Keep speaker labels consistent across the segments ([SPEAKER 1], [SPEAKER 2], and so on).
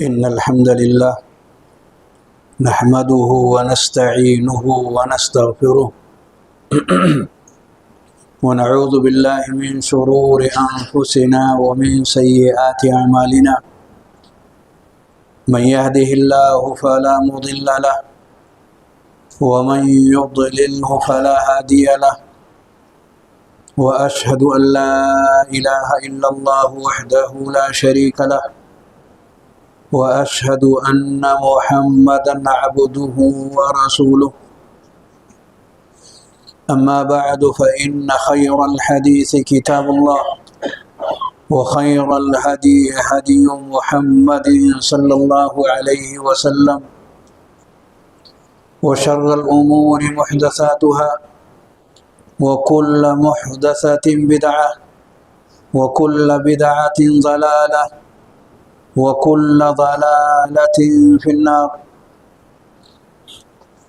[SPEAKER 1] إن الحمد لله نحمده ونستعينه ونستغفره ونعوذ بالله من شرور أنفسنا ومن سيئات أعمالنا من يهده الله فلا مضل له ومن يضلله فلا هادي له وأشهد أن لا إله إلا الله وحده لا شريك له وأشهد أن محمدًا عبده ورسوله أما بعد فإن خير الحديث كتاب الله وخير الهدي هدي محمد صلى الله عليه وسلم وشر الأمور محدثاتها وكل محدثة بدعة وكل بدعة ضلالة وكل ضلالة في النار.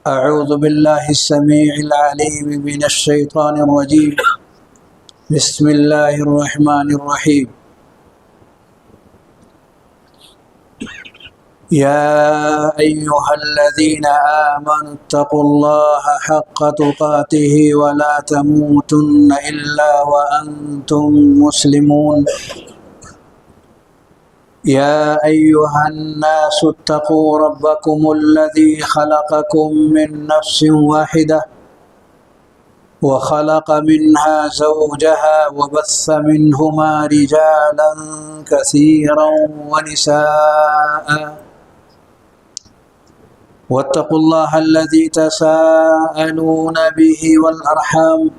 [SPEAKER 1] أعوذ بالله السميع العليم من الشيطان الرجيم. بسم الله الرحمن الرحيم. يا أيها الذين آمنوا اتقوا الله حق تقاته ولا تموتن إلا وأنتم مسلمون. يا أيها الناس اتقوا ربكم الذي خلقكم من نفس واحدة وخلق منها زوجها وبث منهما رجالا كثيرا ونساء واتقوا الله الذي تساءلون به والأرحام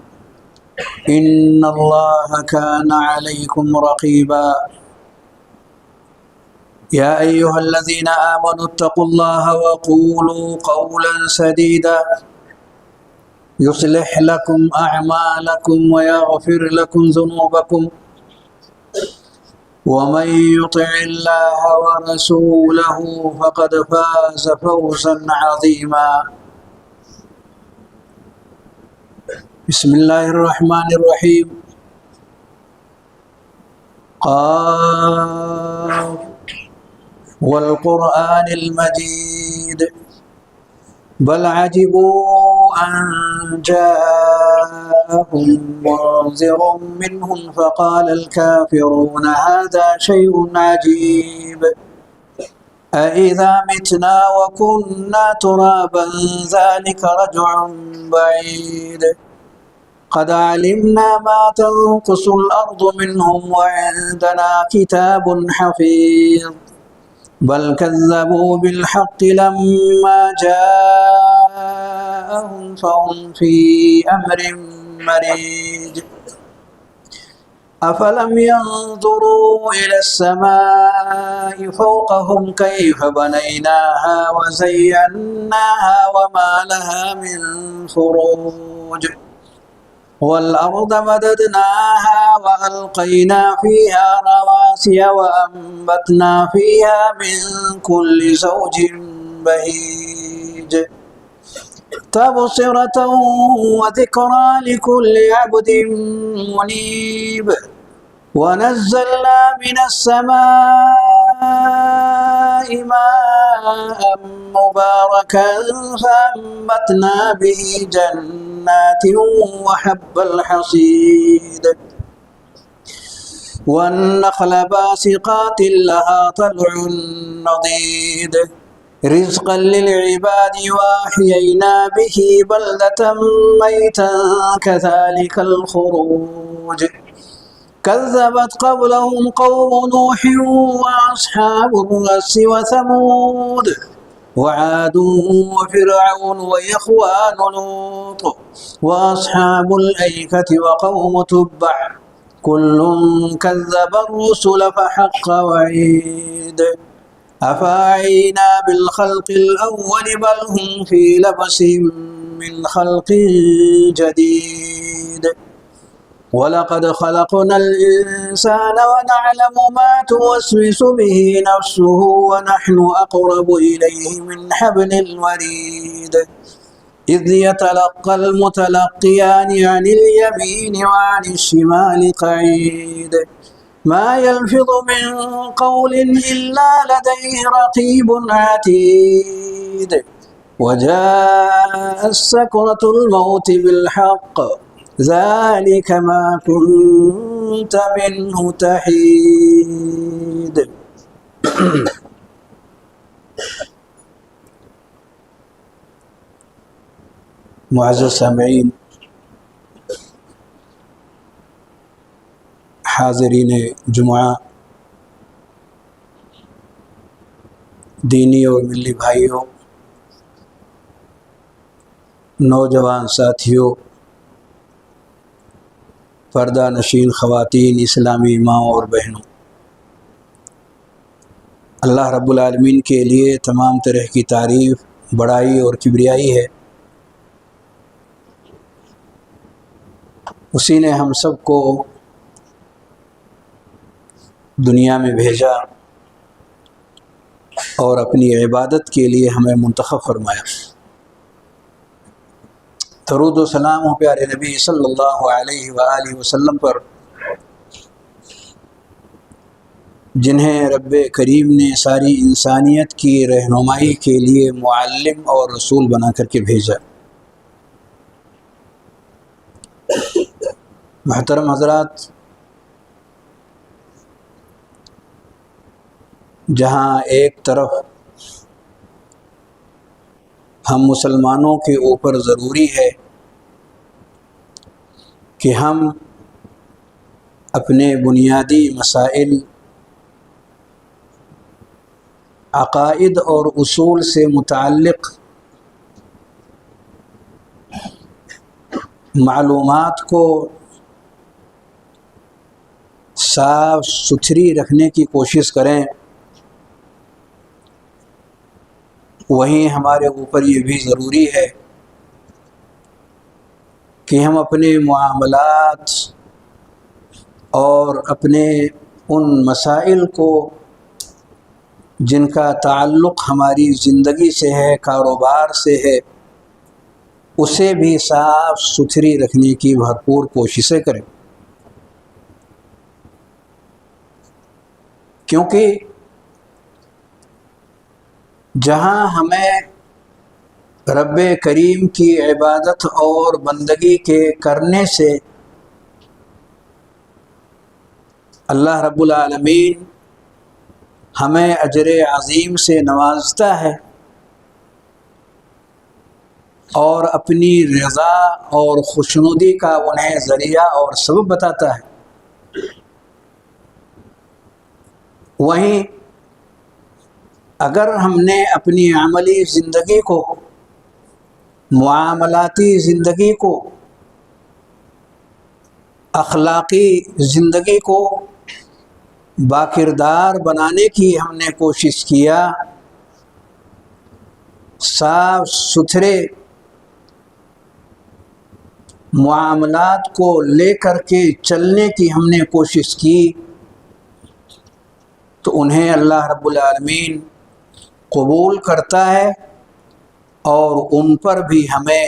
[SPEAKER 1] إن الله كان عليكم رقيبا. يا أيها الذين آمنوا اتقوا الله وقولوا قولا سديدا يصلح لكم أعمالكم ويغفر لكم ذنوبكم ومن يطع الله ورسوله فقد فاز فوزا عظيما. بسم الله الرحمن الرحيم. قاف والقرآن المجيد بل عجبوا أن جاءهم منذر منهم فقال الكافرون هذا شيء عجيب أإذا متنا وكنا ترابا ذلك رجع بعيد قد علمنا ما تنقص الأرض منهم وعندنا كتاب حفيظ بل كذبوا بالحق لما جاءهم فهم في أمر مريج أفلم ينظروا إلى السماء فوقهم كيف بنيناها وزيناها وما لها من فروج والأرض مددناها وألقينا فيها رواسي وأنبتنا فيها من كل زوج بهيج تبصرة وذكرى لكل عبد منيب ونزلنا من السماء ماء مباركا فأنبتنا به جنات وحب الحصيد والنخل باسقات لها طلع نضيد رزقا للعباد وأحيينا به بلدة ميتا كذلك الخروج كذبت قبلهم قوم نوح وأصحاب الرس وثمود وعاد وفرعون وإخوان لوط وأصحاب الأيكة وقوم تبع كل كذب الرسل فحق وعيد أفعينا بالخلق الأول بل هم في لبس من خلق جديد ولقد خلقنا الإنسان ونعلم ما توسوس به نفسه ونحن أقرب إليه من حبل الوريد إذ يتلقى المتلقيان عن اليمين وعن الشمال قعيد ما يلفظ من قول إلا لديه رقيب عتيد وجاءت سكرة الموت بالحق ذلك ما كنت منه تحيد. معزز سامعین، حاضرین جمعہ، دینی اور ملی بھائیوں، نوجوان ساتھیوں، پردہ نشین خواتین، اسلامی ماؤں اور بہنوں، اللہ رب العالمین کے لیے تمام طرح کی تعریف، بڑائی اور کبریائی ہے۔ اسی نے ہم سب کو دنیا میں بھیجا اور اپنی عبادت کے لیے ہمیں منتخب فرمایا۔ درود و سلام ہو پیارے نبی صلی اللہ علیہ وآلہ وسلم پر، جنہیں رب کریم نے ساری انسانیت کی رہنمائی کے لیے معلم اور رسول بنا کر کے بھیجا۔ محترم حضرات، جہاں ایک طرف ہم مسلمانوں کے اوپر ضروری ہے کہ ہم اپنے بنیادی مسائل، عقائد اور اصول سے متعلق معلومات کو صاف ستھری رکھنے کی کوشش کریں، وہیں ہمارے اوپر یہ بھی ضروری ہے کہ ہم اپنے معاملات اور اپنے ان مسائل کو جن کا تعلق ہماری زندگی سے ہے، کاروبار سے ہے، اسے بھی صاف ستھری رکھنے کی بھرپور کوششیں کریں، کیونکہ جہاں ہمیں رب کریم کی عبادت اور بندگی کے کرنے سے اللہ رب العالمین ہمیں اجر عظیم سے نوازتا ہے اور اپنی رضا اور خوشنودی کا انہیں ذریعہ اور سبب بتاتا ہے، وہیں اگر ہم نے اپنی عملی زندگی کو، معاملاتی زندگی کو، اخلاقی زندگی کو باکردار بنانے کی ہم نے کوشش کیا، صاف ستھرے معاملات کو لے کر کے چلنے کی ہم نے کوشش کی، تو انہیں اللہ رب العالمین قبول کرتا ہے اور ان پر بھی ہمیں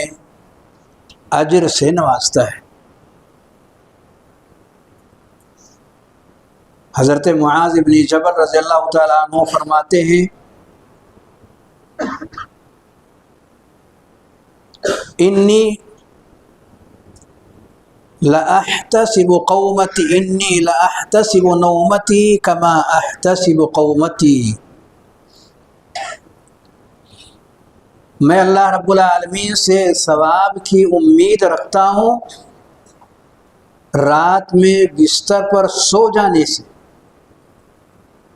[SPEAKER 1] اجر سے نوازتا ہے۔ حضرت معاذ بن جبل رضی اللہ تعالیٰ عنہ فرماتے ہیں، انی لأحتسب نومتی کما احتسب قومتی، میں اللہ رب العالمین سے ثواب کی امید رکھتا ہوں رات میں بستر پر سو جانے سے،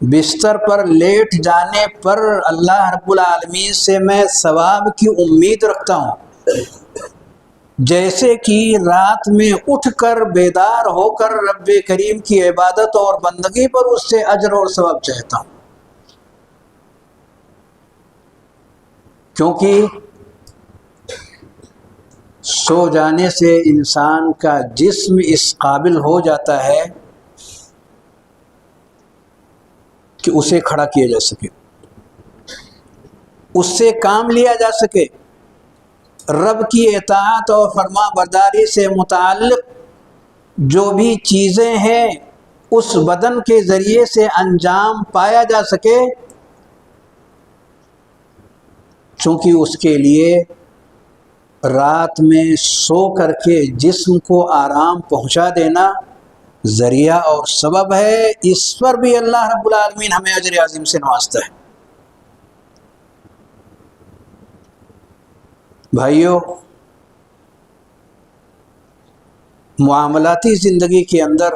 [SPEAKER 1] بستر پر لیٹ جانے پر اللہ رب العالمین سے میں ثواب کی امید رکھتا ہوں، جیسے کہ رات میں اٹھ کر بیدار ہو کر رب کریم کی عبادت اور بندگی پر اس سے اجر اور ثواب چاہتا ہوں، کیونکہ سو جانے سے انسان کا جسم اس قابل ہو جاتا ہے کہ اسے کھڑا کیا جا سکے، اس سے کام لیا جا سکے، رب کی اطاعت اور فرما برداری سے متعلق جو بھی چیزیں ہیں اس بدن کے ذریعے سے انجام پایا جا سکے، چونکہ اس کے لیے رات میں سو کر کے جسم کو آرام پہنچا دینا ذریعہ اور سبب ہے۔ اس پر بھی اللہ رب العالمین ہمیں اجر عظیم سے نوازتا ہے۔ بھائیو، معاملاتی زندگی کے اندر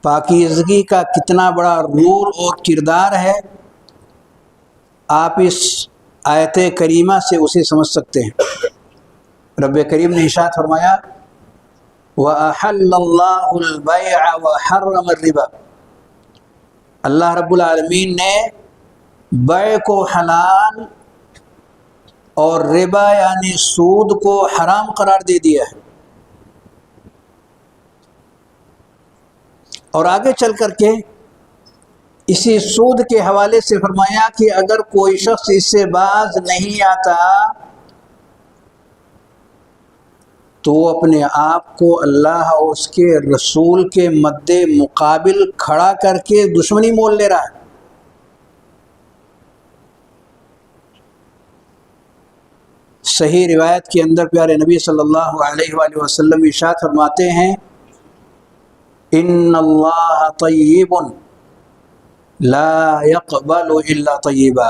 [SPEAKER 1] پاکیزگی کا کتنا بڑا رول اور کردار ہے، آپ اس آیت کریمہ سے اسے سمجھ سکتے ہیں۔ رب کریم نے ارشاد فرمایا وَأَحَلَّ اللَّهُ الْبَيْعَ وَحَرَّمَ الرِّبَا، اللہ رب العالمین نے بیع کو حلال اور ربا یعنی سود کو حرام قرار دے دیا ہے۔ اور آگے چل کر کے اسی سود کے حوالے سے فرمایا کہ اگر کوئی شخص اس سے باز نہیں آتا تو وہ اپنے آپ کو اللہ اور اس کے رسول کے مد مقابل کھڑا کر کے دشمنی مول لے رہا ہے۔ صحیح روایت کے اندر پیارے نبی صلی اللہ علیہ وآلہ وسلم ارشاد فرماتے ہیں ان اللہ طیب لا يقبل الا طیبا،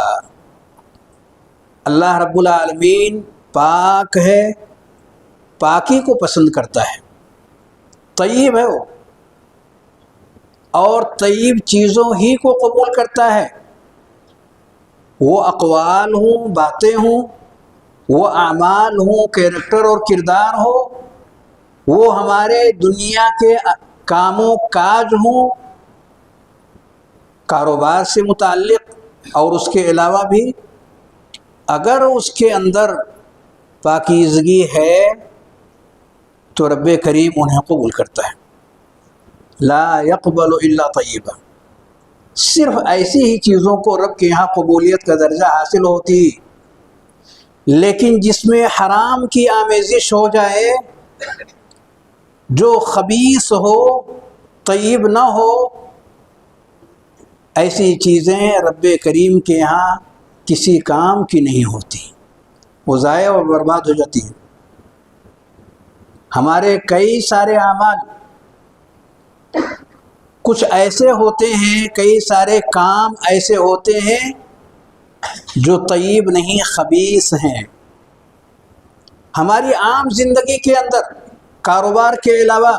[SPEAKER 1] اللہ رب العالمین پاک ہے، پاکی کو پسند کرتا ہے، طیب ہے وہ، اور طیب چیزوں ہی کو قبول کرتا ہے۔ وہ اقوال ہوں، باتیں ہوں، وہ اعمال ہوں، کیریکٹر اور کردار ہو، وہ ہمارے دنیا کے کام و کاج ہوں، کاروبار سے متعلق اور اس کے علاوہ بھی، اگر اس کے اندر پاکیزگی ہے تو رب کریم انہیں قبول کرتا ہے۔ لا يقبل الا طیبا، صرف ایسی ہی چیزوں کو رب کے یہاں قبولیت کا درجہ حاصل ہوتی، لیکن جس میں حرام کی آمیزش ہو جائے، جو خبیث ہو، طیب نہ ہو، ایسی چیزیں رب کریم کے یہاں کسی کام کی نہیں ہوتی، وہ ضائع اور برباد ہو جاتی ہیں۔ ہمارے کئی سارے اعمال کچھ ایسے ہوتے ہیں، کئی سارے کام ایسے ہوتے ہیں جو طیب نہیں، خبیث ہیں۔ ہماری عام زندگی کے اندر کاروبار کے علاوہ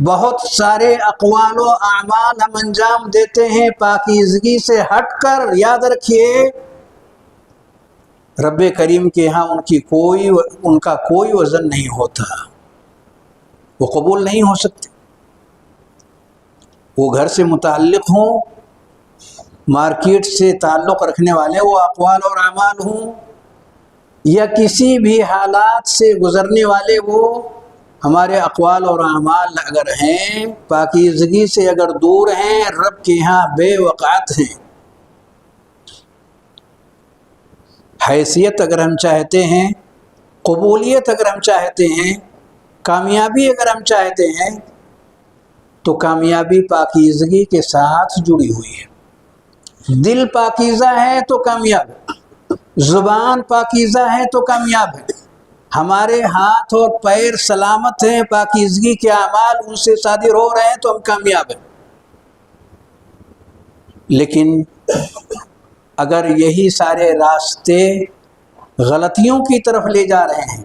[SPEAKER 1] بہت سارے اقوال و اعمال ہم انجام دیتے ہیں پاکیزگی سے ہٹ کر، یاد رکھیے رب کریم کے ہاں ان کا کوئی وزن نہیں ہوتا، وہ قبول نہیں ہو سکتے۔ وہ گھر سے متعلق ہوں، مارکیٹ سے تعلق رکھنے والے وہ اقوال اور اعمال ہوں، یا کسی بھی حالات سے گزرنے والے وہ ہمارے اقوال اور اعمال اگر ہیں، پاکیزگی سے اگر دور ہیں، رب کے ہاں بے وقعت ہیں۔ حیثیت اگر ہم چاہتے ہیں، قبولیت اگر ہم چاہتے ہیں، کامیابی اگر ہم چاہتے ہیں، تو کامیابی پاکیزگی کے ساتھ جڑی ہوئی ہے۔ دل پاکیزہ ہے تو کامیاب ہے، زبان پاکیزہ ہے تو کامیاب ہے، ہمارے ہاتھ اور پیر سلامت ہیں، پاکیزگی کے اعمال ان سے صادر ہو رہے ہیں تو ہم کامیاب ہیں۔ لیکن اگر یہی سارے راستے غلطیوں کی طرف لے جا رہے ہیں،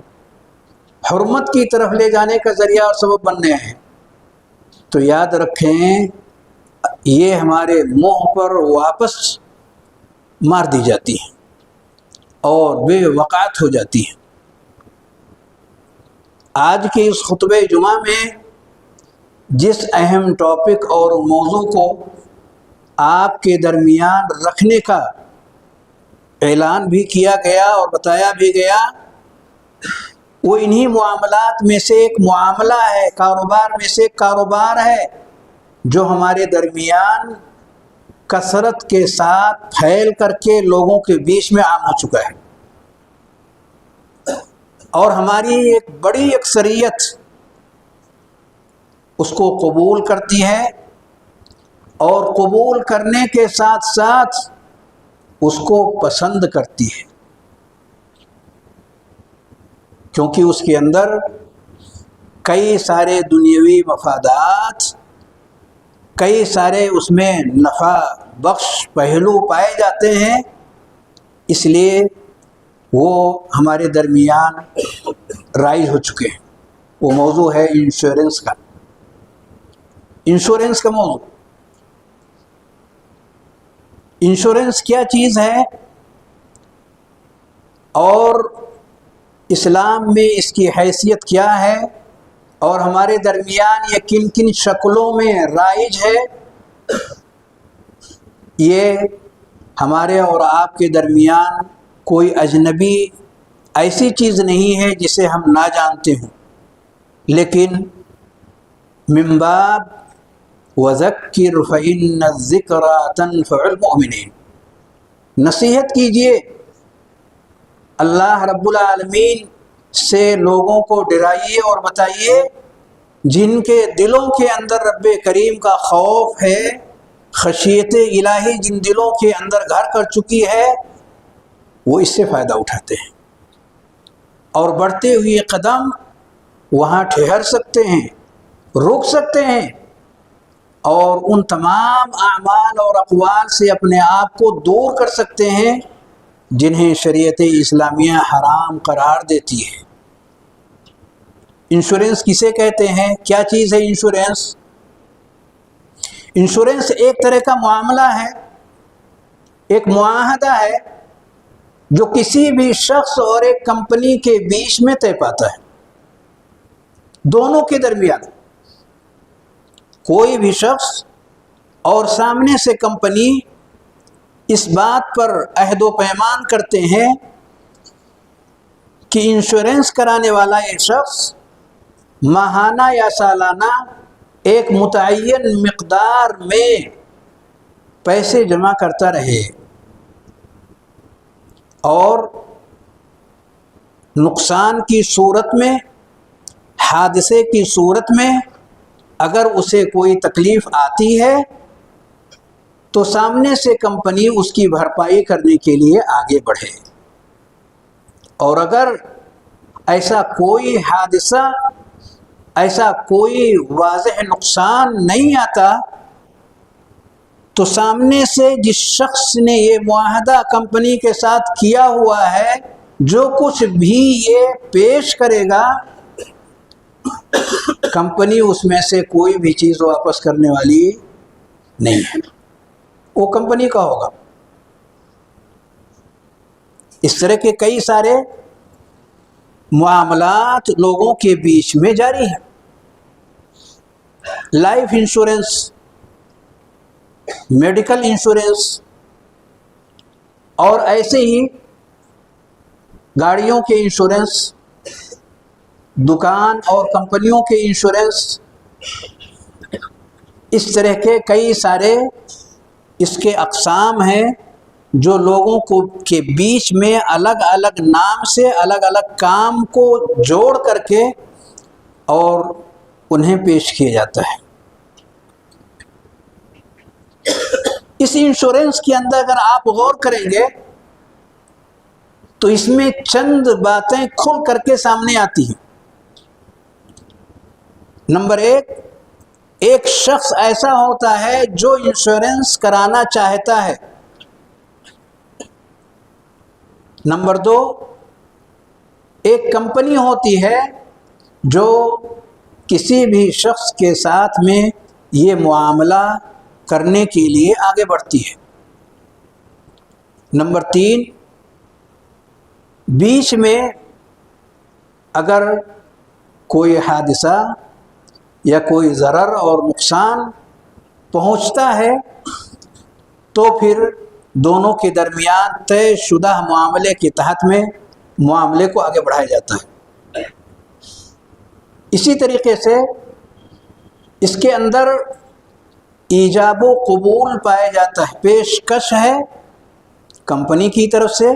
[SPEAKER 1] حرمت کی طرف لے جانے کا ذریعہ اور سبب بن رہے ہیں، تو یاد رکھیں یہ ہمارے منہ پر واپس مار دی جاتی ہیں اور بے وقعت ہو جاتی ہیں۔ آج کے اس خطبہ جمعہ میں جس اہم ٹاپک اور موضوع کو آپ کے درمیان رکھنے کا اعلان بھی کیا گیا اور بتایا بھی گیا، وہ انہی معاملات میں سے ایک معاملہ ہے، کاروبار میں سے ایک کاروبار ہے جو ہمارے درمیان کثرت کے ساتھ پھیل کر کے لوگوں کے بیچ میں عام ہو چکا ہے، اور ہماری ایک بڑی اکثریت اس کو قبول کرتی ہے اور قبول کرنے کے ساتھ ساتھ اس کو پسند کرتی ہے، کیونکہ اس کے اندر کئی سارے دنیاوی مفادات، کئی سارے اس میں نفع بخش پہلو پائے جاتے ہیں، اس لیے وہ ہمارے درمیان رائج ہو چکے ہیں۔ وہ موضوع ہے انشورنس کا، انشورنس کا موضوع۔ انشورنس کیا چیز ہے اور اسلام میں اس کی حیثیت کیا ہے، اور ہمارے درمیان یہ کن کن شکلوں میں رائج ہے، یہ ہمارے اور آپ کے درمیان کوئی اجنبی ایسی چیز نہیں ہے جسے ہم نہ جانتے ہوں، لیکن من باب وذکر فإن الذکرى تنفع المؤمنین، نصیحت کیجئے، اللہ رب العالمین سے لوگوں کو ڈرائیے اور بتائیے جن کے دلوں کے اندر رب کریم کا خوف ہے، خشیت الہی جن دلوں کے اندر گھر کر چکی ہے، وہ اس سے فائدہ اٹھاتے ہیں اور بڑھتے ہوئے قدم وہاں ٹھہر سکتے ہیں، رک سکتے ہیں، اور ان تمام اعمال اور اقوال سے اپنے آپ کو دور کر سکتے ہیں جنہیں شریعت اسلامیہ حرام قرار دیتی ہے۔ انشورنس کسے کہتے ہیں؟ کیا چیز ہے انشورنس؟ انشورنس ایک طرح کا معاملہ ہے، ایک معاہدہ ہے جو کسی بھی شخص اور ایک کمپنی کے بیچ میں طے پاتا ہے، دونوں کے درمیان۔ کوئی بھی شخص اور سامنے سے کمپنی اس بات پر عہد و پیمان کرتے ہیں کہ انشورنس کرانے والا ایک شخص ماہانہ یا سالانہ ایک متعین مقدار میں پیسے جمع کرتا رہے، اور نقصان کی صورت میں، حادثے کی صورت میں اگر اسے کوئی تکلیف آتی ہے تو سامنے سے کمپنی اس کی بھرپائی کرنے کے لیے آگے بڑھے، اور اگر ایسا کوئی حادثہ، ایسا کوئی واضح نقصان نہیں آتا تو سامنے سے جس شخص نے یہ معاہدہ کمپنی کے ساتھ کیا ہوا ہے، جو کچھ بھی یہ پیش کرے گا، کمپنی اس میں سے کوئی بھی چیز واپس کرنے والی نہیں ہے، وہ کمپنی کا ہوگا۔ اس طرح کے کئی سارے معاملات لوگوں کے بیچ میں جاری ہیں۔ لائف انشورنس، میڈیکل انشورنس، اور ایسے ہی گاڑیوں کے انشورنس، دکان اور کمپنیوں کے انشورنس، اس طرح کے کئی سارے اس کے اقسام ہیں جو لوگوں کو کے بیچ میں الگ الگ نام سے الگ الگ کام کو جوڑ کر کے اور انہیں پیش کیا جاتا ہے۔ اس انشورنس کے اندر اگر آپ غور کریں گے تو اس میں چند باتیں کھل کر کے سامنے آتی ہیں۔ نمبر ایک شخص ایسا ہوتا ہے جو انشورنس کرانا چاہتا ہے۔ نمبر دو، ایک کمپنی ہوتی ہے جو کسی بھی شخص کے ساتھ میں یہ معاملہ کرنے کے لیے آگے بڑھتی ہے۔ نمبر تین، بیچ میں اگر کوئی حادثہ یا کوئی ضرر اور نقصان پہنچتا ہے تو پھر دونوں کے درمیان طے شدہ معاملے کے تحت میں معاملے کو آگے بڑھایا جاتا ہے۔ اسی طریقے سے اس کے اندر ایجاب و قبول پایا جاتا ہے، پیشکش ہے کمپنی کی طرف سے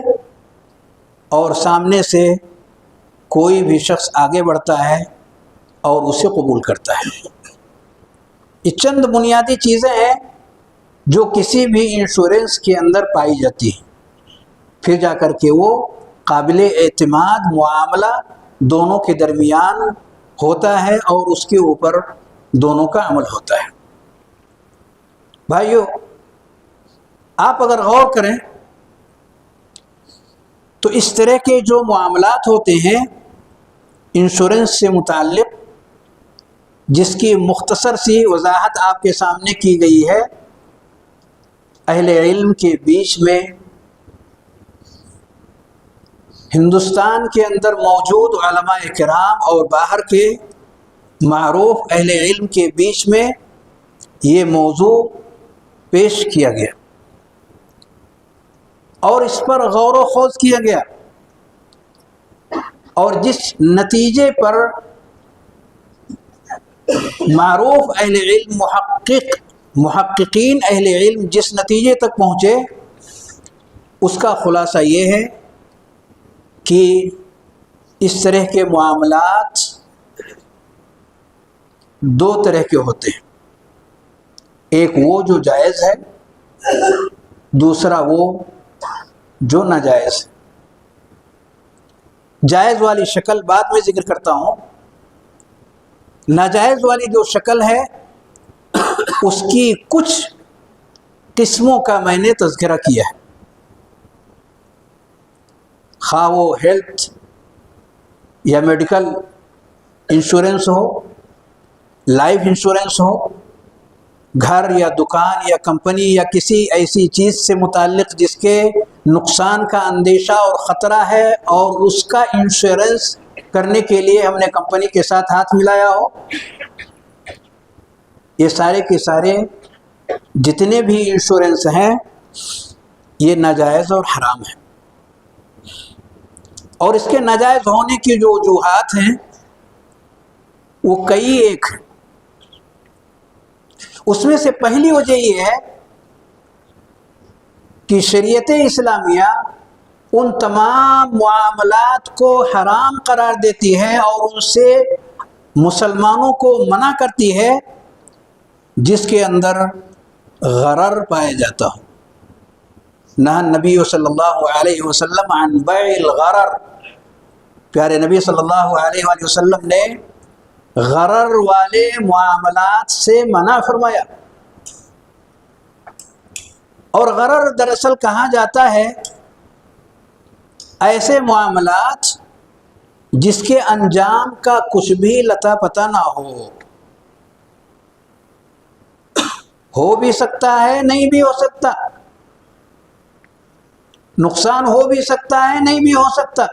[SPEAKER 1] اور سامنے سے کوئی بھی شخص آگے بڑھتا ہے اور اسے قبول کرتا ہے۔ یہ چند بنیادی چیزیں ہیں جو کسی بھی انشورنس کے اندر پائی جاتی ہیں، پھر جا کر کے وہ قابل اعتماد معاملہ دونوں کے درمیان ہوتا ہے اور اس کے اوپر دونوں کا عمل ہوتا ہے۔ بھائیو، آپ اگر غور کریں تو اس طرح کے جو معاملات ہوتے ہیں انشورنس سے متعلق، جس کی مختصر سی وضاحت آپ کے سامنے کی گئی ہے، اہل علم کے بیچ میں، ہندوستان کے اندر موجود علماء کرام اور باہر کے معروف اہل علم کے بیچ میں یہ موضوع پیش کیا گیا اور اس پر غور و خوض کیا گیا، اور جس نتیجے پر معروف اہل علم محققین اہل علم جس نتیجے تک پہنچے، اس کا خلاصہ یہ ہے کہ اس طرح کے معاملات دو طرح کے ہوتے ہیں، ایک وہ جو جائز ہے، دوسرا وہ جو ناجائز ہے۔ جائز والی شکل بعد میں ذکر کرتا ہوں، ناجائز والی جو شکل ہے اس کی کچھ قسموں کا میں نے تذکرہ کیا ہے، خواہ وہ ہیلتھ یا میڈیکل انشورنس ہو، لائف انشورنس ہو، گھر یا دکان یا کمپنی یا کسی ایسی چیز سے متعلق جس کے نقصان کا اندیشہ اور خطرہ ہے اور اس کا انشورنس کرنے کے لیے ہم نے کمپنی کے ساتھ ہاتھ ملایا ہو، یہ سارے کے سارے جتنے بھی انشورنس ہیں یہ ناجائز اور حرام ہیں، اور اس کے ناجائز ہونے کی جو وجوہات ہیں وہ کئی ایک ہیں۔ اس میں سے پہلی وجہ یہ ہے کہ شریعت اسلامیہ ان تمام معاملات کو حرام قرار دیتی ہے اور ان سے مسلمانوں کو منع کرتی ہے جس کے اندر غرر پایا جاتا ہو۔ نہى النبی صلی اللہ علیہ وسلم عن بیع الغرر، پیارے نبی صلی اللہ علیہ وآلہ وسلم نے غرر والے معاملات سے منع فرمایا، اور غرر دراصل کہا جاتا ہے ایسے معاملات جس کے انجام کا کچھ بھی لتا پتہ نہ ہو بھی سکتا ہے نہیں بھی ہو سکتا، نقصان ہو بھی سکتا ہے نہیں بھی ہو سکتا،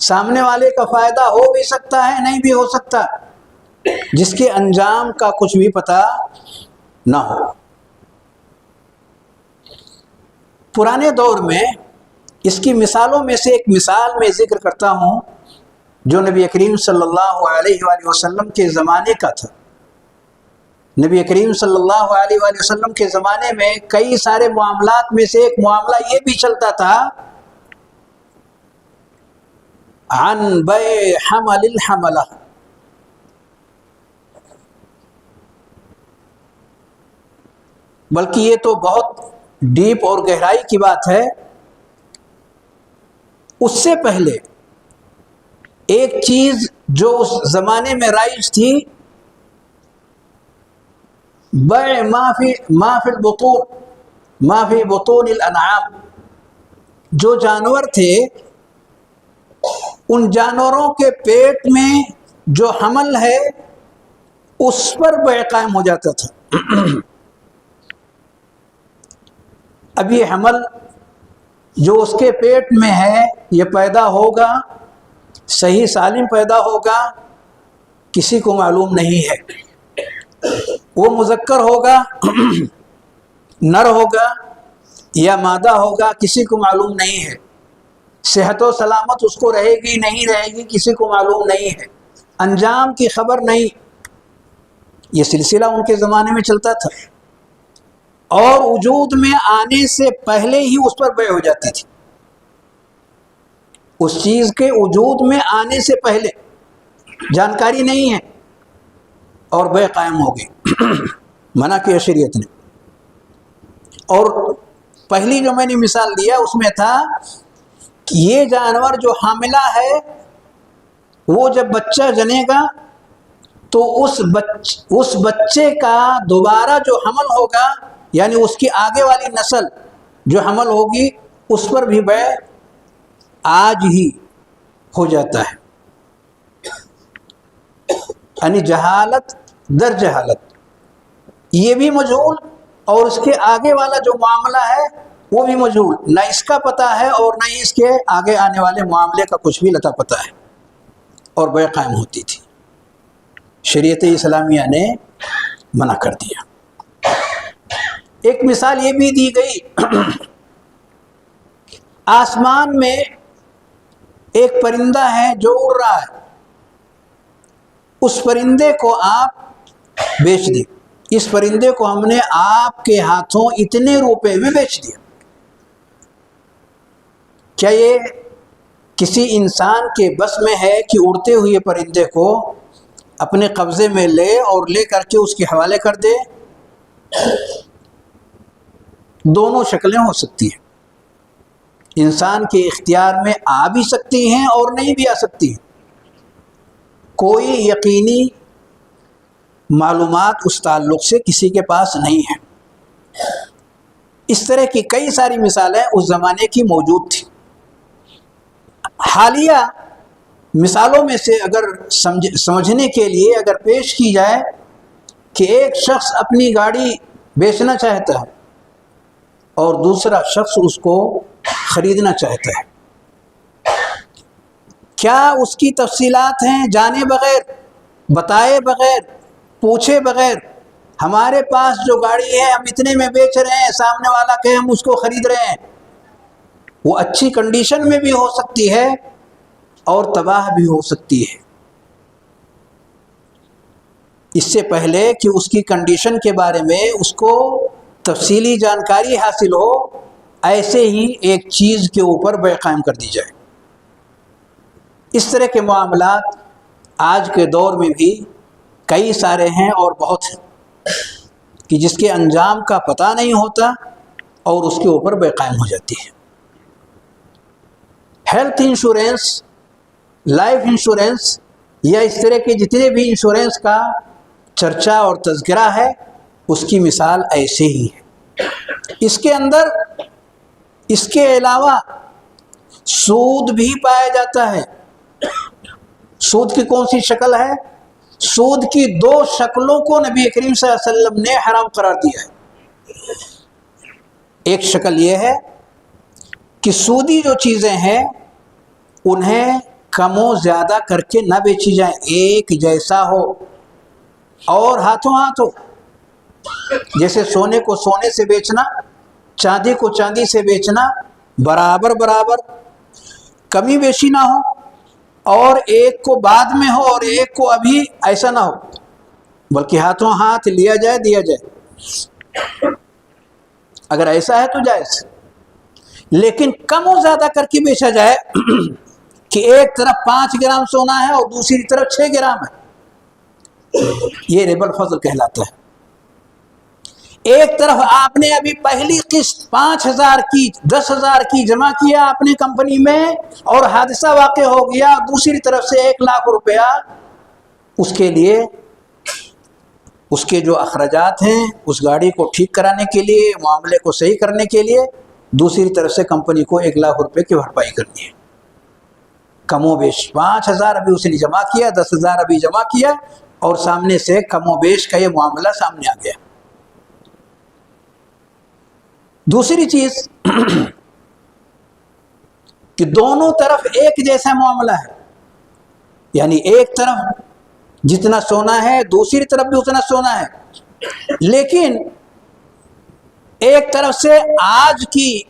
[SPEAKER 1] سامنے والے کا فائدہ ہو بھی سکتا ہے نہیں بھی ہو سکتا، جس کے انجام کا کچھ بھی پتہ نہ ہو۔ پرانے دور میں اس کی مثالوں میں سے ایک مثال میں ذکر کرتا ہوں جو نبی کریم صلی اللہ علیہ وآلہ وسلم کے زمانے کا تھا۔ نبی کریم صلی اللہ علیہ وآلہ وسلم کے زمانے میں کئی سارے معاملات میں سے ایک معاملہ یہ بھی چلتا تھا، عن بیع حمل الحملہ، بلکہ یہ تو بہت ڈیپ اور گہرائی کی بات ہے۔ اس سے پہلے ایک چیز جو اس زمانے میں رائج تھی، بیع ما فی البطون، ما فی بطون الانعام، جو جانور تھے ان جانوروں کے پیٹ میں جو حمل ہے اس پر بیع قائم ہو جاتا تھا۔ اب یہ حمل جو اس کے پیٹ میں ہے یہ پیدا ہوگا، صحیح سالم پیدا ہوگا، کسی کو معلوم نہیں ہے، وہ مذکر ہوگا، نر ہوگا یا مادہ ہوگا، کسی کو معلوم نہیں ہے، صحت و سلامت اس کو رہے گی نہیں رہے گی کسی کو معلوم نہیں ہے، انجام کی خبر نہیں۔ یہ سلسلہ ان کے زمانے میں چلتا تھا، اور وجود میں آنے سے پہلے ہی اس پر بیع ہو جاتی تھی، اس چیز کے وجود میں آنے سے پہلے جانکاری نہیں ہے اور بیع قائم ہو گئی۔ منع کیا شریعت نے. اور پہلی جو میں نے مثال دیا اس میں تھا کہ یہ جانور جو حاملہ ہے وہ جب بچہ جنے گا تو اس بچے کا دوبارہ جو حمل ہوگا، یعنی اس کی آگے والی نسل جو حمل ہوگی، اس پر بھی بیع آج ہی ہو جاتا ہے. یعنی جہالت در جہالت، یہ بھی مجہول اور اس کے آگے والا جو معاملہ ہے وہ بھی مجہول، نہ اس کا پتہ ہے اور نہ ہی اس کے آگے آنے والے معاملے کا کچھ بھی لتا پتہ ہے، اور بیع قائم ہوتی تھی. شریعت اسلامیہ نے منع کر دیا. ایک مثال یہ بھی دی گئی، آسمان میں ایک پرندہ ہے جو اڑ رہا ہے، اس پرندے کو آپ بیچ دیں. اس پرندے کو ہم نے آپ کے ہاتھوں اتنے روپے میں بیچ دیا. کیا یہ کسی انسان کے بس میں ہے کہ اڑتے ہوئے پرندے کو اپنے قبضے میں لے اور لے کر کے اس کے حوالے کر دے؟ دونوں شکلیں ہو سکتی ہیں. انسان کے اختیار میں آ بھی سکتی ہیں اور نہیں بھی آ سکتی ہیں. کوئی یقینی معلومات اس تعلق سے کسی کے پاس نہیں ہے. اس طرح کی کئی ساری مثالیں اس زمانے کی موجود تھیں. حالیہ مثالوں میں سے اگر سمجھنے کے لیے اگر پیش کی جائے کہ ایک شخص اپنی گاڑی بیچنا چاہتا ہے اور دوسرا شخص اس کو خریدنا چاہتا ہے، کیا اس کی تفصیلات ہیں جانے بغیر، بتائے بغیر، پوچھے بغیر؟ ہمارے پاس جو گاڑی ہے ہم اتنے میں بیچ رہے ہیں، سامنے والا کہ ہم اس کو خرید رہے ہیں. وہ اچھی کنڈیشن میں بھی ہو سکتی ہے اور تباہ بھی ہو سکتی ہے. اس سے پہلے کہ اس کی کنڈیشن کے بارے میں اس کو تفصیلی جانکاری حاصل ہو، ایسے ہی ایک چیز کے اوپر بیع قائم کر دی جائے. اس طرح کے معاملات آج کے دور میں بھی کئی سارے ہیں اور بہت ہیں کہ جس کے انجام کا پتہ نہیں ہوتا اور اس کے اوپر بیع قائم ہو جاتی ہے. ہیلتھ انشورنس، لائف انشورنس یا اس طرح کے جتنے بھی انشورنس کا چرچا اور تذکرہ ہے، اس کی مثال ایسے ہی ہے. اس کے اندر اس کے علاوہ سود بھی پایا جاتا ہے. سود کی کون سی شکل ہے؟ سود کی دو شکلوں کو نبی کریم صلی اللہ علیہ وسلم نے حرام قرار دیا ہے. ایک شکل یہ ہے کہ سودی جو چیزیں ہیں انہیں کم و زیادہ کر کے نہ بیچی جائیں، ایک جیسا ہو اور ہاتھوں ہاتھ ہو. جیسے سونے کو سونے سے بیچنا، چاندی کو چاندی سے بیچنا، برابر برابر، کمی بیشی نہ ہو، اور ایک کو بعد میں ہو اور ایک کو ابھی، ایسا نہ ہو، بلکہ ہاتھوں ہاتھ لیا جائے، دیا جائے. اگر ایسا ہے تو جائز. لیکن کم و زیادہ کر کے بیچا جائے کہ ایک طرف 5 گرام سونا ہے اور دوسری طرف 6 گرام ہے، یہ ربا الفضل کہلاتا ہے. ایک طرف آپ نے ابھی پہلی قسط 5,000 کی، 10,000 کی جمع کیا اپنی کمپنی میں اور حادثہ واقع ہو گیا، دوسری طرف سے 1,00,000 روپیہ اس کے لیے، اس کے جو اخراجات ہیں اس گاڑی کو ٹھیک کرانے کے لیے، معاملے کو صحیح کرنے کے لیے، دوسری طرف سے کمپنی کو 1,00,000 روپے کی بھرپائی کرنی ہے. کم و بیش 5,000 ابھی اس نے جمع کیا، 10,000 ابھی جمع کیا، اور سامنے سے کم و بیش کا یہ معاملہ سامنے آ گیا. دوسری چیز کہ دونوں طرف ایک جیسا معاملہ ہے، یعنی ایک طرف جتنا سونا ہے دوسری طرف بھی اتنا سونا ہے، لیکن ایک طرف سے آج کی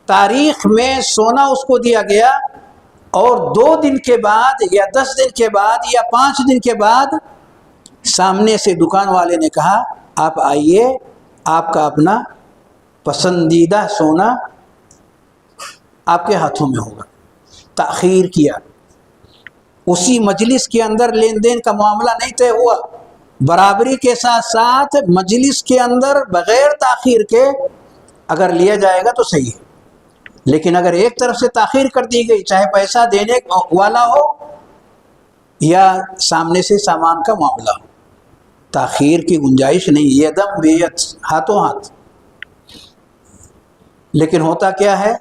[SPEAKER 1] تاریخ میں سونا اس کو دیا گیا اور 2 دن کے بعد یا 10 دن کے بعد یا 5 دن کے بعد سامنے سے دکان والے نے کہا آپ آئیے، آپ کا اپنا پسندیدہ سونا آپ کے ہاتھوں میں ہوگا. تاخیر کیا، اسی مجلس کے اندر لین دین کا معاملہ نہیں طے ہوا، برابری کے ساتھ ساتھ مجلس کے اندر بغیر تاخیر کے اگر لیا جائے گا تو صحیح ہے، لیکن اگر ایک طرف سے تاخیر کر دی گئی، چاہے پیسہ دینے والا ہو یا سامنے سے سامان کا معاملہ ہو، تاخیر کی گنجائش نہیں، یہ دم بیت ہاتھوں ہاتھ۔ لیکن ہوتا کیا ہے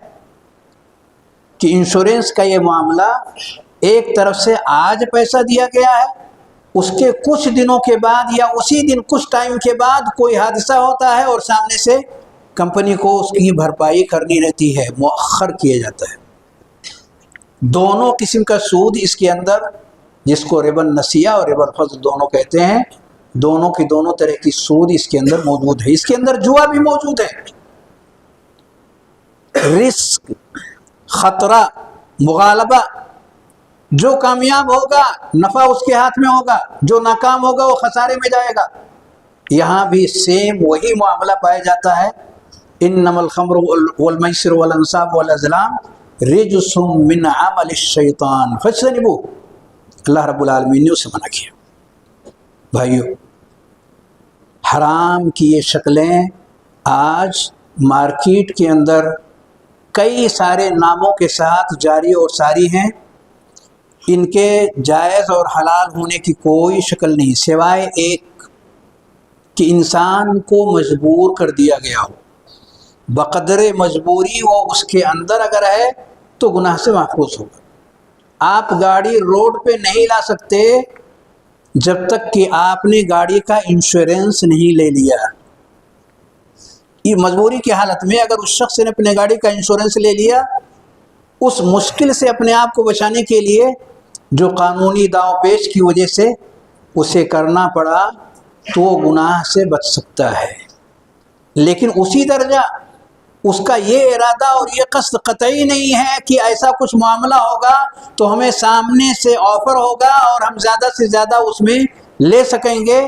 [SPEAKER 1] کہ انشورنس کا یہ معاملہ ایک طرف سے آج پیسہ دیا گیا ہے، اس کے کچھ دنوں کے بعد یا اسی دن کچھ ٹائم کے بعد کوئی حادثہ ہوتا ہے اور سامنے سے کمپنی کو اس کی بھرپائی کرنی رہتی ہے، مؤخر کیا جاتا ہے۔ دونوں قسم کا سود اس کے اندر، جس کو ربا النسیہ اور ربا الفضل دونوں کہتے ہیں، دونوں کی دونوں طرح کی سود اس کے اندر موجود ہے۔ اس کے اندر جوا بھی موجود ہے، رسک، خطرہ، مغالبہ۔ جو کامیاب ہوگا نفع اس کے ہاتھ میں ہوگا، جو ناکام ہوگا وہ خسارے میں جائے گا۔ یہاں بھی سیم وہی معاملہ پایا جاتا ہے، انما الخمر والمیسر والانصاب والازلام رجس من عمل الشیطان فاجتنبوہ۔ اللہ رب العالمین نے اسے منع کیا۔ بھائیو، حرام کی یہ شکلیں آج مارکیٹ کے اندر کئی سارے ناموں کے ساتھ جاری اور ساری ہیں۔ ان کے جائز اور حلال ہونے کی کوئی شکل نہیں، سوائے ایک کہ انسان کو مجبور کر دیا گیا ہو۔ بقدر مجبوری وہ اس کے اندر اگر ہے تو گناہ سے محفوظ ہوگا۔ آپ گاڑی روڈ پہ نہیں لا سکتے جب تک کہ آپ نے گاڑی کا انشورنس نہیں لے لیا۔ یہ مجبوری کی حالت میں اگر اس شخص نے اپنے گاڑی کا انشورنس لے لیا، اس مشکل سے اپنے آپ کو بچانے کے لیے جو قانونی داؤ پیچ کی وجہ سے اسے کرنا پڑا تو وہ گناہ سے بچ سکتا ہے۔ لیکن اسی درجہ اس کا یہ ارادہ اور یہ قصد قطعی نہیں ہے کہ ایسا کچھ معاملہ ہوگا تو ہمیں سامنے سے آفر ہوگا اور ہم زیادہ سے زیادہ اس میں لے سکیں گے۔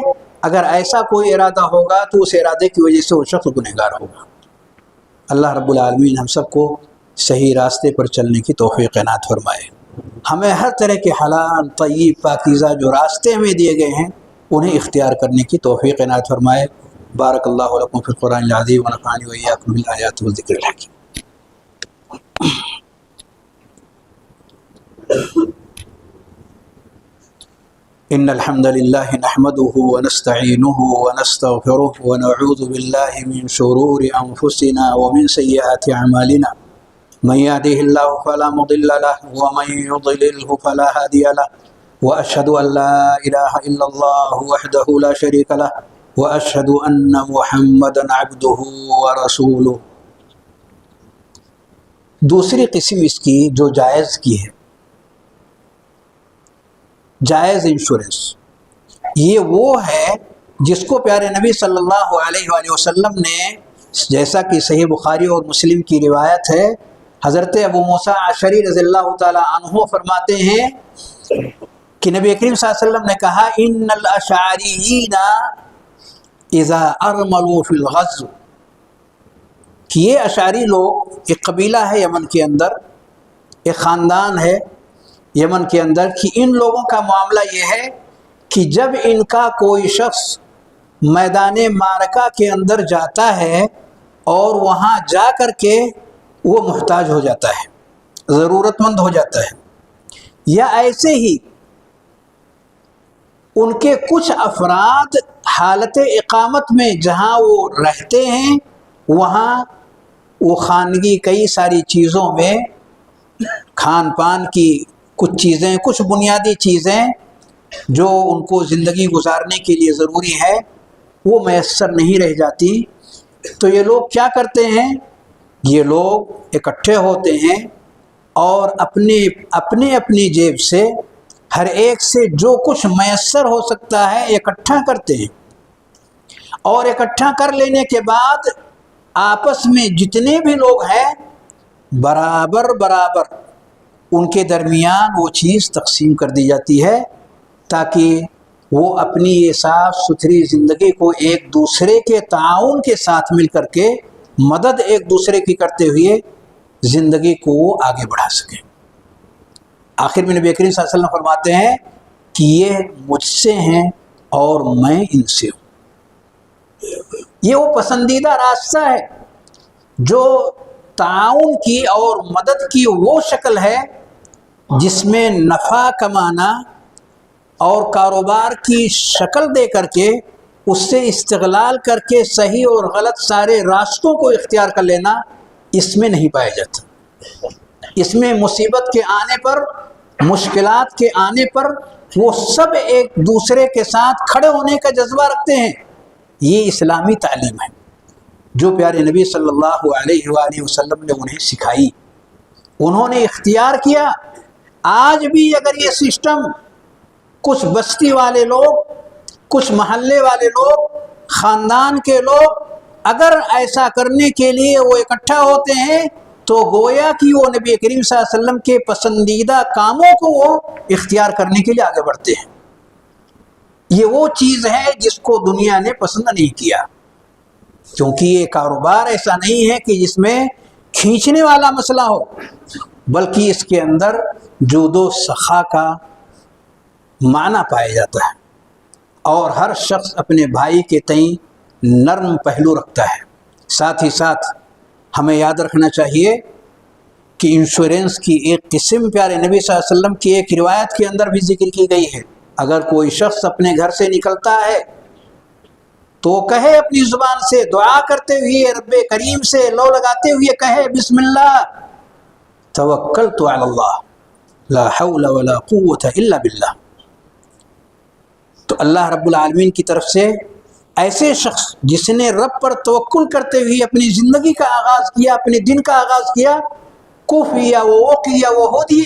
[SPEAKER 1] اگر ایسا کوئی ارادہ ہوگا تو اس ارادے کی وجہ سے وہ شخص گنہگار ہوگا۔ اللہ رب العالمین ہم سب کو صحیح راستے پر چلنے کی توفیق عنایت فرمائے۔ ہمیں ہر طرح کے حلال، طیب، پاکیزہ جو راستے ہمیں دیے گئے ہیں انہیں اختیار کرنے کی توفیق عنایت فرمائے۔ بارک اللہ لکم فی القرآن العظیم ونفعنی وإیاکم بالآیات والذکر الحکیم۔ ان الحمد لله نحمده ونستعينه ونستغفره ونعوذ بالله من شرور انفسنا ومن سيئات اعمالنا، من يهده الله فلا مضل له ومن يضلله فلا هادي له، واشهد ان لا اله الا الله وحده لا شريك له، واشهد ان محمدا عبده ورسوله۔ دوسری قسم اس کی جو جائز کی ہے، جائز انشورنس، یہ وہ ہے جس کو پیارے نبی صلی اللہ علیہ وآلہ وسلم نے، جیسا کہ صحیح بخاری اور مسلم کی روایت ہے، حضرت ابو موسیٰ اشعری رضی اللہ تعالی عنہ فرماتے ہیں کہ نبی کریم صلی اللہ علیہ وسلم نے کہا، ان الاشعریین اذا ارملوا فی الغزو، کہ یہ اشعری لوگ ایک قبیلہ ہے یمن کے اندر، ایک خاندان ہے یمن کے اندر، کہ ان لوگوں کا معاملہ یہ ہے کہ جب ان کا کوئی شخص میدان معرکہ کے اندر جاتا ہے اور وہاں جا کر کے وہ محتاج ہو جاتا ہے، ضرورت مند ہو جاتا ہے، یا ایسے ہی ان کے کچھ افراد حالت اقامت میں جہاں وہ رہتے ہیں وہاں وہ خانگی کئی ساری چیزوں میں، کھان پان کی کچھ چیزیں، کچھ بنیادی چیزیں جو ان کو زندگی گزارنے کے لیے ضروری ہے وہ میسر نہیں رہ جاتی، تو یہ لوگ کیا کرتے ہیں، یہ لوگ اکٹھے ہوتے ہیں اور اپنی جیب سے ہر ایک سے جو کچھ میسر ہو سکتا ہے اکٹھا کرتے ہیں، اور اکٹھا کر لینے کے بعد آپس میں جتنے بھی لوگ ہیں برابر برابر ان کے درمیان وہ چیز تقسیم کر دی جاتی ہے، تاکہ وہ اپنی یہ صاف ستھری زندگی کو ایک دوسرے کے تعاون کے ساتھ مل کر کے مدد ایک دوسرے کی کرتے ہوئے زندگی کو آگے بڑھا سکیں۔ آخر میں نبی کریم صلی اللہ علیہ وسلم فرماتے ہیں کہ یہ مجھ سے ہیں اور میں ان سے ہوں۔ یہ وہ پسندیدہ راستہ ہے جو تعاون کی اور مدد کی وہ شکل ہے جس میں نفع کمانا اور کاروبار کی شکل دے کر کے اس سے استغلال کر کے صحیح اور غلط سارے راستوں کو اختیار کر لینا اس میں نہیں پایا جاتا۔ اس میں مصیبت کے آنے پر، مشکلات کے آنے پر وہ سب ایک دوسرے کے ساتھ کھڑے ہونے کا جذبہ رکھتے ہیں۔ یہ اسلامی تعلیم ہے جو پیارے نبی صلی اللہ علیہ وآلہ وسلم نے انہیں سکھائی، انہوں نے اختیار کیا۔ آج بھی اگر یہ سسٹم کچھ بستی والے لوگ، کچھ محلے والے لوگ، خاندان کے لوگ اگر ایسا کرنے کے لیے وہ اکٹھا ہوتے ہیں تو گویا کہ وہ نبی کریم صلی اللہ علیہ وسلم کے پسندیدہ کاموں کو وہ اختیار کرنے کے لیے آگے بڑھتے ہیں۔ یہ وہ چیز ہے جس کو دنیا نے پسند نہیں کیا، کیونکہ یہ کاروبار ایسا نہیں ہے کہ جس میں کھینچنے والا مسئلہ ہو، بلکہ اس کے اندر جود و سخا کا معنی پایا جاتا ہے، اور ہر شخص اپنے بھائی کے تئیں نرم پہلو رکھتا ہے۔ ساتھ ہی ساتھ ہمیں یاد رکھنا چاہیے کہ انشورنس کی ایک قسم پیارے نبی صلی اللہ علیہ وسلم کی ایک روایت کے اندر بھی ذکر کی گئی ہے۔ اگر کوئی شخص اپنے گھر سے نکلتا ہے تو کہے اپنی زبان سے، دعا کرتے ہوئے، رب کریم سے لو لگاتے ہوئے کہے بسم اللہ توکلت علی اللہ لا حول ولا قوت الا باللہ۔ تو اللہ رب العالمین کی طرف سے ایسے شخص جس نے رب پر توکل کرتے ہوئے اپنی زندگی کا آغاز کیا، اپنے دن کا آغاز کیا، کفیا و وقیا و ہدی،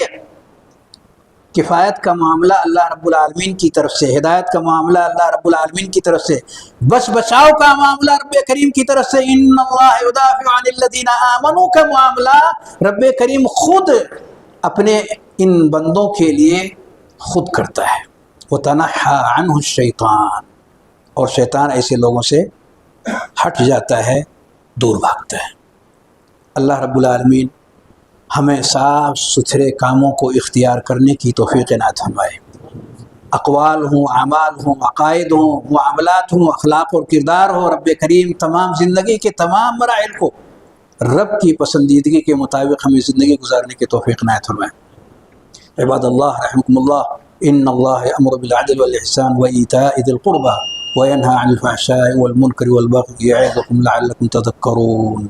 [SPEAKER 1] کفایت کا معاملہ اللہ رب العالمین کی طرف سے، ہدایت کا معاملہ اللہ رب العالمین کی طرف سے، بس بچاؤ کا معاملہ رب کریم کی طرف سے، ان اللہ یدافع عن الذین آمنوا کا معاملہ رب کریم خود اپنے ان بندوں کے لیے خود کرتا ہے۔ وَتَنَحَّى عَنْهُ الشَّيْطَانُ، اور شیطان ایسے لوگوں سے ہٹ جاتا ہے، دور بھاگتا ہے۔ اللہ رب العالمین ہمیں صاف ستھرے کاموں کو اختیار کرنے کی توفیق عنایت فرمائے۔ اقوال ہوں، اعمال ہوں، عقائد ہوں، معاملات ہوں، اخلاق اور کردار ہو، رب کریم تمام زندگی کے تمام مراحل کو رب کی پسندیدگی کے مطابق ہمیں زندگی گزارنے کی توفیق عنایت فرمائے۔ عباد اللہ رحمکم اللہ، ان اللہ امر بالعدل والاحسان وایتاء ذی القربى وینہی عن الفحشاء والمنکر والبغی یعظکم لعلکم تذکرون۔